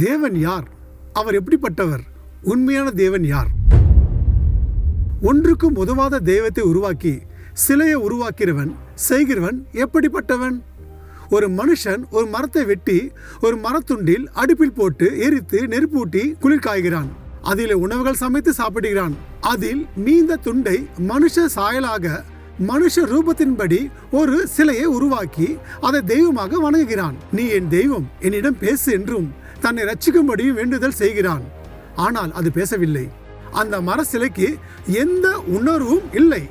தேவன் யார்? அவர் எப்படிப்பட்டவர்? உண்மையான தேவன் யார்? ஒன்றுக்கும் உதவாத தெய்வத்தை உருவாக்கி சிலையை உருவாக்கிறவன் செய்கிறவன் எப்படிப்பட்டவன்? ஒரு மனுஷன் ஒரு மரத்தை வெட்டி ஒரு மரத்துண்டில் அடுப்பில் போட்டு எரித்து நெருப்பூட்டி குளிர் காய்கிறான். அதில் உணவுகள் சமைத்து சாப்பிடுகிறான். அதில் மீந்த துண்டை மனுஷ சாயலாக மனுஷ ரூபத்தின்படி ஒரு சிலையை உருவாக்கி அதை தெய்வமாக வணங்குகிறான். நீ என் தெய்வம், என்னிடம் பேசு என்றும் தன்னை ரட்சிக்கும்படியும் வேண்டுதல் செய்கிறான். ஆனால் அது பேசவில்லை. அந்த மர சிலைக்கு எந்த உணர்வும் இல்லை.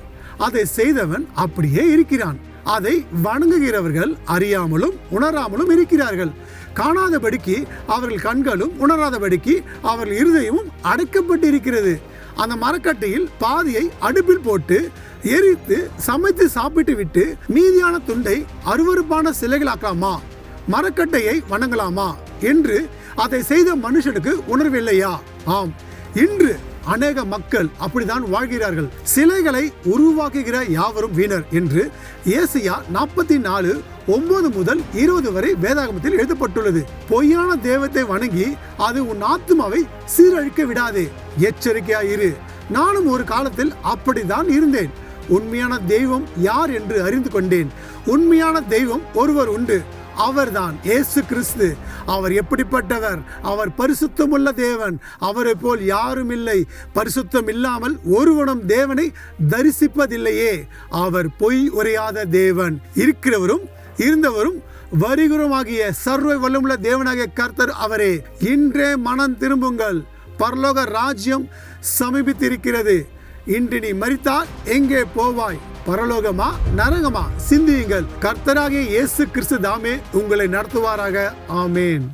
அதை செய்தவன் அப்படியே இருக்கிறான். அதை வணங்குகிறவர்கள் அறியாமலும் உணராமலும் இருக்கிறார்கள். காணாதபடிக்கு அவர்கள் கண்களும் உணராதபடிக்கு அவர்கள் இருதயமும் அடைக்கப்பட்டு இருக்கிறது. அந்த மரக்கட்டையில் பாதியை அடுப்பில் போட்டு எரித்து சமைத்து சாப்பிட்டு விட்டு மீதியான துண்டை அருவருப்பான சிலைகளாக்கலாமா, மரக்கட்டையை வணங்கலாமா என்று அதை செய்த மனுஷனுக்கு உணர்வில்லையா? ஆம், இன்று அநேக மக்கள் அப்படித்தான் வாழ்கிறார்கள். சிலைகளை உருவாக்குகிற யாவரும் வீணர் என்று ஏசாயா 44:9 முதல் 20 வரை வேதாகமத்தில் எழுதப்பட்டுள்ளது. பொய்யான தெய்வத்தை வணங்கி அது உன் ஆத்துமாவை சீரழிக்க விடாதே. எச்சரிக்கையாயிரு. நானும் ஒரு காலத்தில் அப்படித்தான் இருந்தேன். உண்மையான தெய்வம் யார் என்று அறிந்து கொண்டேன். உண்மையான தெய்வம் ஒருவர் உண்டு, அவர்தான் இயேசு கிறிஸ்து. அவர் எப்படிப்பட்டவர்? அவர் பரிசுத்தமுள்ள தேவன். அவரை போல் யாரும் இல்லை. பரிசுத்தம் இல்லாமல் ஒருவனும் தேவனை தரிசிப்பதில்லையே. அவர் பொய் உரையாத தேவன், இருக்கிறவரும் இருந்தவரும் வருகிறவருமாகிய சர்வ வல்லமுள்ள தேவனாகிய கர்த்தர் அவரே. இன்றே மனம் திரும்புங்கள், பரலோக ராஜ்யம் சமீபித்திருக்கிறது. இன்று நீ மரித்தால் எங்கே போவாய்? பரலோகமா நரகமா? சிந்தியுங்கள். கர்த்தராகிய இயேசு கிறிஸ்து தாமே உங்களை நடத்துவாராக. ஆமேன்.